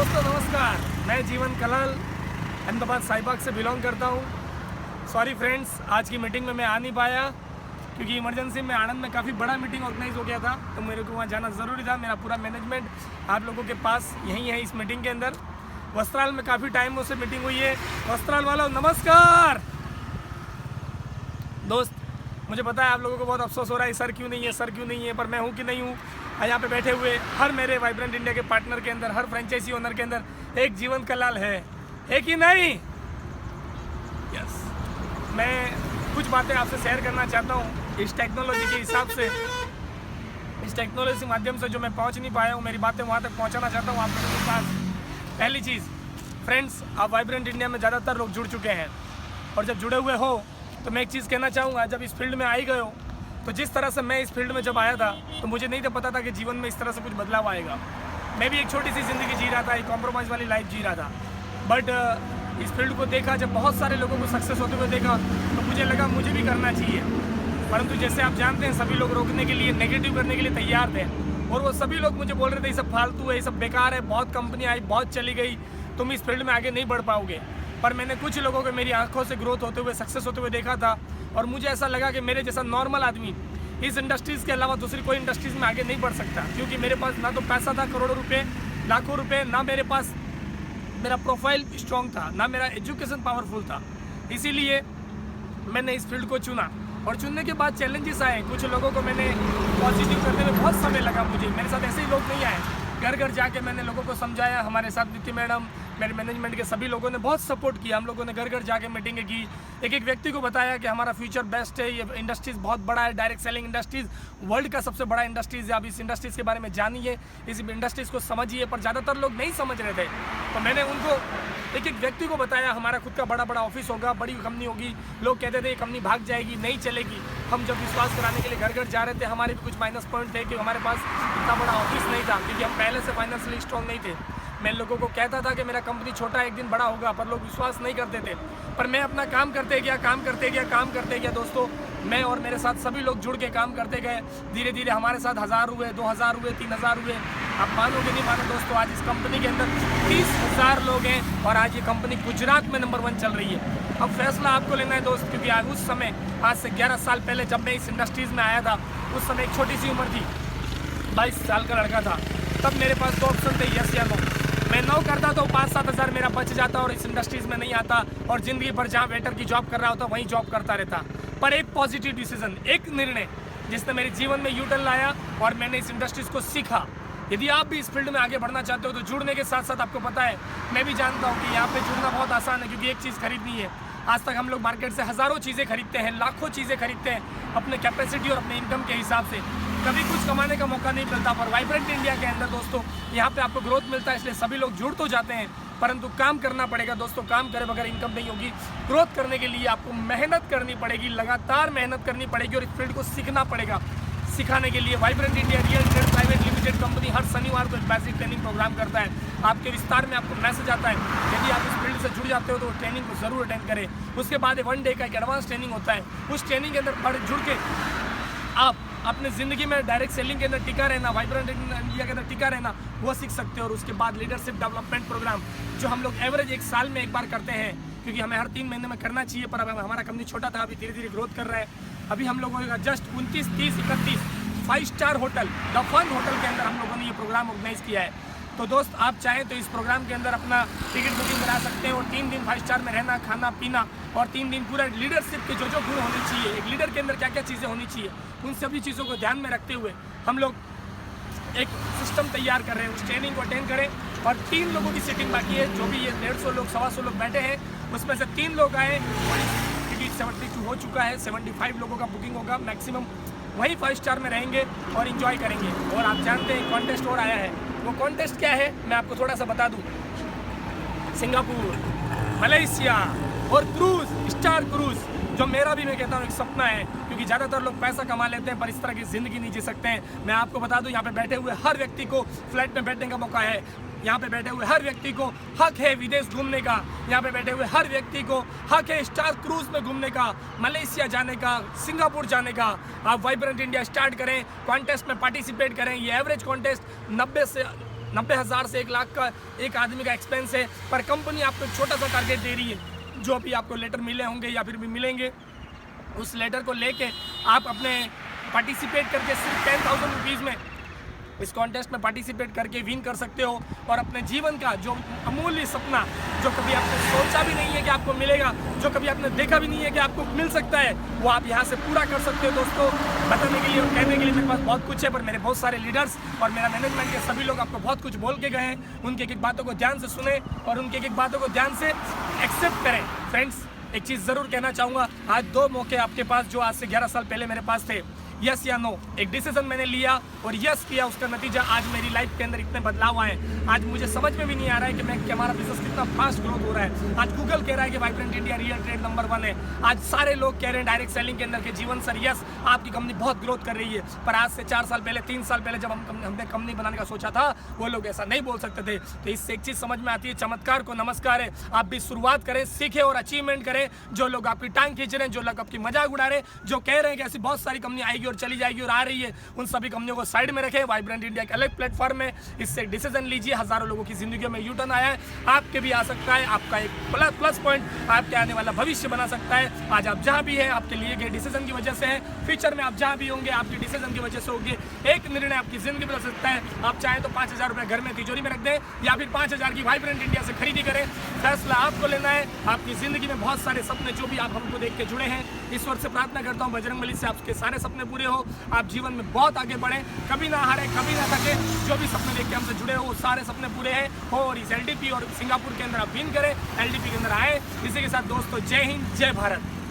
दोस्तों नमस्कार, मैं जीवन कलाल अहमदाबाद साहिबाग से बिलोंग करता हूँ। सॉरी फ्रेंड्स, आज की मीटिंग में मैं आ नहीं पाया क्योंकि इमरजेंसी में आनंद में काफ़ी बड़ा मीटिंग ऑर्गेनाइज हो गया था, तो मेरे को वहाँ जाना ज़रूरी था। मेरा पूरा मैनेजमेंट आप लोगों के पास यहीं है इस मीटिंग के अंदर। वस्त्राल में काफ़ी टाइम से मीटिंग हुई है। वस्त्राल वालों नमस्कार। दोस्त, मुझे पता है आप लोगों को बहुत अफसोस हो रहा है सर क्यों नहीं है, पर मैं हूँ कि नहीं हूँ। यहाँ पे बैठे हुए हर मेरे वाइब्रेंट इंडिया के पार्टनर के अंदर, हर फ्रेंचाइजी ओनर के अंदर एक जीवन कलाल है कि नहीं? यस। मैं कुछ बातें आपसे शेयर करना चाहता हूँ इस टेक्नोलॉजी के हिसाब से, इस टेक्नोलॉजी के माध्यम से जो मैं पहुँच नहीं पाया हूँ, मेरी बातें वहाँ तक पहुँचाना चाहता हूँ आप लोगों के पास। पहली चीज़ फ्रेंड्स, आप वाइब्रेंट इंडिया में ज़्यादातर लोग जुड़ चुके हैं, और जब जुड़े हुए हो तो मैं एक चीज़ कहना चाहूँगा, जब इस फील्ड में आई गए हो तो जिस तरह से मैं इस फील्ड में जब आया था तो मुझे नहीं तो पता था कि जीवन में इस तरह से कुछ बदलाव आएगा। मैं भी एक छोटी सी ज़िंदगी जी रहा था, एक कॉम्प्रोमाइज़ वाली लाइफ जी रहा था, बट इस फील्ड को देखा, जब बहुत सारे लोगों को सक्सेस होते हुए देखा तो मुझे लगा मुझे भी करना चाहिए। परंतु जैसे आप जानते हैं सभी लोग रोकने के लिए, नेगेटिव करने के लिए तैयार थे, और वो सभी लोग मुझे बोल रहे थे ये सब फालतू है, ये सब बेकार है, बहुत कंपनी आई, बहुत चली गई, तुम इस फील्ड में आगे नहीं बढ़ पाओगे। पर मैंने कुछ लोगों को मेरी आंखों से ग्रोथ होते हुए, सक्सेस होते हुए देखा था, और मुझे ऐसा लगा कि मेरे जैसा नॉर्मल आदमी इस इंडस्ट्रीज़ के अलावा दूसरी कोई इंडस्ट्रीज़ में आगे नहीं बढ़ सकता, क्योंकि मेरे पास ना तो पैसा था करोड़ों रुपए, लाखों रुपए, ना मेरे पास मेरा प्रोफाइल स्ट्रॉन्ग था, ना मेरा एजुकेशन पावरफुल था। इसीलिए मैंने इस फील्ड को चुना, और चुनने के बाद चैलेंजेस आए। कुछ लोगों को मैंने पॉजिटिव करने में बहुत समय लगा मुझे, मेरे साथ ऐसे ही लोग नहीं आए। घर घर जाके मैंने लोगों को समझाया, हमारे साथ नीति मैडम, मेरे मैनेजमेंट के सभी लोगों ने बहुत सपोर्ट किया। हम लोगों ने घर घर जाके मीटिंगें की, एक एक व्यक्ति को बताया कि हमारा फ्यूचर बेस्ट है, ये इंडस्ट्रीज़ बहुत बड़ा है, डायरेक्ट सेलिंग इंडस्ट्रीज़ वर्ल्ड का सबसे बड़ा इंडस्ट्रीज़ है। आप इस इंडस्ट्रीज़ के बारे में जानिए, इस इंडस्ट्रीज़ को समझिए, पर ज़्यादातर लोग नहीं समझ रहे थे। तो मैंने उनको एक एक व्यक्ति को बताया, हमारा खुद का बड़ा ऑफिस होगा, बड़ी कंपनी होगी। लोग कहते थे ये कंपनी भाग जाएगी, नहीं चलेगी। हम जब विश्वास कराने के लिए घर घर जा रहे थे, हमारे भी कुछ माइनस पॉइंट थे कि हमारे पास इतना बड़ा ऑफिस नहीं था, क्योंकि हम पहले से फाइनेंशियली स्ट्रॉन्ग नहीं थे। मैं लोगों को कहता था कि मेरा कंपनी छोटा एक दिन बड़ा होगा, पर लोग विश्वास नहीं करते थे। पर मैं अपना काम करते गया दोस्तों। मैं और मेरे साथ सभी लोग जुड़ के काम करते गए। धीरे धीरे हमारे साथ 1000 हुए, 2000 हुए, 3000 हुए। आप मानोगे नहीं मानो दोस्तों, आज इस कंपनी के अंदर 30,000 लोग हैं, और आज ये कंपनी गुजरात में नंबर 1 चल रही है। अब फैसला आपको लेना है दोस्त, क्योंकि आज उस समय, आज से 11 साल पहले जब मैं इस इंडस्ट्रीज़ में आया था, उस समय एक छोटी सी उम्र थी, 22 साल का लड़का था। तब मेरे पास 2 ऑप्शन थे, यस या नो। मैं नो करता तो 5-7 हज़ार मेरा बच जाता और इस इंडस्ट्रीज़ में नहीं आता, और ज़िंदगी भर जहाँ वेटर की जॉब कर रहा होता वहीं जॉब करता रहता। पर एक पॉजिटिव डिसीजन, एक निर्णय जिसने मेरे जीवन में यू टर्न लाया, और मैंने इस इंडस्ट्रीज़ को सीखा। यदि आप भी इस फील्ड में आगे बढ़ना चाहते हो तो जुड़ने के साथ साथ, आपको पता है, मैं भी जानता हूँ कि यहाँ पे जुड़ना बहुत आसान है, क्योंकि एक चीज़ खरीदनी है। आज तक हम लोग मार्केट से हज़ारों चीज़ें खरीदते हैं, लाखों चीज़ें खरीदते हैं अपने कैपेसिटी और अपने इनकम के हिसाब से। कभी कुछ कमाने का मौका नहीं मिलता, पर वाइब्रेंट इंडिया के अंदर दोस्तों यहाँ पे आपको ग्रोथ मिलता है। इसलिए सभी लोग जुड़ तो जाते हैं, परंतु काम करना पड़ेगा दोस्तों। काम करे बगैर इनकम नहीं होगी। ग्रोथ करने के लिए आपको मेहनत करनी पड़ेगी, लगातार मेहनत करनी पड़ेगी, और इस फील्ड को सीखना पड़ेगा। सिखाने के लिए vibrant India real estate private limited company हर शनिवार को एक बेसिक ट्रेनिंग प्रोग्राम करता है। आपके विस्तार में आपको मैसेज आता है, यदि आप इस फील्ड से जुड़ जाते हो तो ट्रेनिंग को जरूर अटेंड करें। उसके बाद 1 डे का एक एडवांस ट्रेनिंग होता है। उस ट्रेनिंग के अंदर जुड़ के आप अपने ज़िंदगी में डायरेक्ट सेलिंग के अंदर टिका रहना, वाइब्रेंट इंडिया के अंदर टिका रहना, वो सीख सकते हो। और उसके बाद लीडरशिप डेवलपमेंट प्रोग्राम, जो हम लोग एवरेज 1 साल में एक बार करते हैं, क्योंकि हमें हर 3 महीने में करना चाहिए, पर अब हमारा कंपनी छोटा था, अभी धीरे धीरे ग्रोथ कर रहा है। अभी हम लोगों का just 29, 30, 31 5 star hotel, the fun hotel के अंदर हम लोगों ने ये प्रोग्राम ऑर्गेनाइज किया है। तो दोस्त, आप चाहें तो इस प्रोग्राम के अंदर अपना टिकट बुकिंग करा सकते हैं, और 3 दिन 5 स्टार में रहना, खाना पीना, और 3 दिन पूरा लीडरशिप के जो गुण होने चाहिए, एक लीडर के अंदर क्या क्या चीज़ें होनी चाहिए, उन सभी चीज़ों को ध्यान में रखते हुए हम लोग एक सिस्टम तैयार कर रहे हैं। उस ट्रेनिंग को अटेंड करें। और 3 लोगों की सीटिंग बाकी है, जो भी ये 150 लोग, 125 लोग बैठे हैं, उसमें से 3 लोग आए, और टिकट 72 हो चुका है। 75 लोगों का बुकिंग होगा मैक्सिमम, वहीं 5 स्टार में रहेंगे और इन्जॉय करेंगे। और आप जानते हैं कॉन्टेस्ट और आया है। वो कॉन्टेस्ट क्या है, मैं आपको थोड़ा सा बता दूं। सिंगापुर, मलेशिया और क्रूज, स्टार क्रूज, जो मेरा भी, मैं कहता हूँ, एक सपना है, क्योंकि ज़्यादातर लोग पैसा कमा लेते हैं पर इस तरह की ज़िंदगी नहीं जी सकते हैं। मैं आपको बता दूं, यहाँ पे बैठे हुए हर व्यक्ति को फ्लाइट में बैठने का मौका है। यहाँ पे बैठे हुए हर व्यक्ति को हक है विदेश घूमने का। यहाँ पे बैठे हुए हर व्यक्ति को हक है स्टार क्रूज में घूमने का, मलेशिया जाने का, सिंगापुर जाने का। आप वाइब्रेंट इंडिया स्टार्ट करें, कॉन्टेस्ट में पार्टिसिपेट करें। ये एवरेज कॉन्टेस्ट 90 से 90,000 से 1 लाख का एक आदमी का एक्सपेंस है, पर कंपनी आपको एक छोटा सा टारगेट दे रही है। जो अभी आपको लेटर मिले होंगे या फिर भी मिलेंगे, उस लेटर को लेके आप अपने पार्टिसिपेट करके सिर्फ 10,000 रुपीज़ में इस कॉन्टेस्ट में पार्टिसिपेट करके विन कर सकते हो और अपने जीवन का जो अमूल्य सपना, जो कभी आपने सोचा भी नहीं है कि आपको मिलेगा, जो कभी आपने देखा भी नहीं है कि आपको मिल सकता है, वो आप यहाँ से पूरा कर सकते हो। दोस्तों, बताने के लिए और कहने के लिए मेरे पास बहुत कुछ है, पर मेरे बहुत सारे लीडर्स और मेरा मैनेजमेंट के सभी लोग आपको बहुत कुछ बोल के गए हैं। उनकी एक एक बातों को ध्यान से सुने और उनकी एक एक बातों को ध्यान से एक्सेप्ट करें। फ्रेंड्स, एक चीज़ ज़रूर कहना चाहूँगा, आज 2 मौके आपके पास जो आज से 11 साल पहले मेरे पास थे, यस या नो, एक डिसीजन मैंने लिया और यस किया, उसका नतीजा आज मेरी लाइफ के अंदर इतने बदलाव आए। आज मुझे समझ में भी नहीं आ रहा है कि हमारा बिजनेस कितना फास्ट ग्रोथ हो रहा है। आज गूगल कह रहा है कि vibrant India real trade number 1 है। आज सारे लोग कह रहे हैं डायरेक्ट सेलिंग के अंदर के जीवन सर यस आपकी कंपनी बहुत ग्रोथ कर रही है। पर आज से 4 साल पहले 3 साल पहले जब हमने कंपनी बनाने का सोचा था, वो लोग ऐसा नहीं बोल सकते थे। तो इससे एक चीज़ समझ में आती है, चमत्कार को नमस्कार है। आप भी शुरुआत करें, सीखें और अचीवमेंट करें। जो लोग आपकी टांग खींच रहे हैं, जो लोग आपकी मजाक उड़ा रहे हैं, जो कह रहे हैं कि ऐसी बहुत सारी कंपनी आएगी और चली जाएगी और आ रही है, उन सभी कंपनियों को साइड में रखें। वाइब्रेंट इंडिया का अलग प्लेटफॉर्म है, इससे डिसीजन लीजिए। हजारों लोगों की जिंदगी में यू टर्न आया है, आपके भी आ सकता है। आपका एक प्लस पॉइंट आपके आने वाला भविष्य बना सकता है। आज आप जहां भी हैं, आपके लिए गए डिसीजन की वजह से है। फ्यूचर में आप जहां भी होंगे, आपके डिसीजन की वजह से होंगे। एक निर्णय आपकी जिंदगी बदल सकता है। आप चाहें तो 5,000 रुपये घर में तिजोरी में रख दें या फिर 5,000 की वाइब्रेंट इंडिया से खरीदी करें। फैसला आपको लेना है। आपकी जिंदगी में बहुत सारे सपने जो भी आप हमको देख के जुड़े हैं, ईश्वर से प्रार्थना करता हूँ बजरंगबली से आपके सारे सपने पूरे हो। आप जीवन में बहुत आगे बढ़े, कभी ना हारे, कभी ना थके। जो भी सपने देख के हमसे जुड़े हो, वो सारे सपने पूरे हैं हो और इस LDP और सिंगापुर के अंदर आप विन करें, LDP के अंदर आए। इसी के साथ दोस्तों, जय हिंद, जय भारत।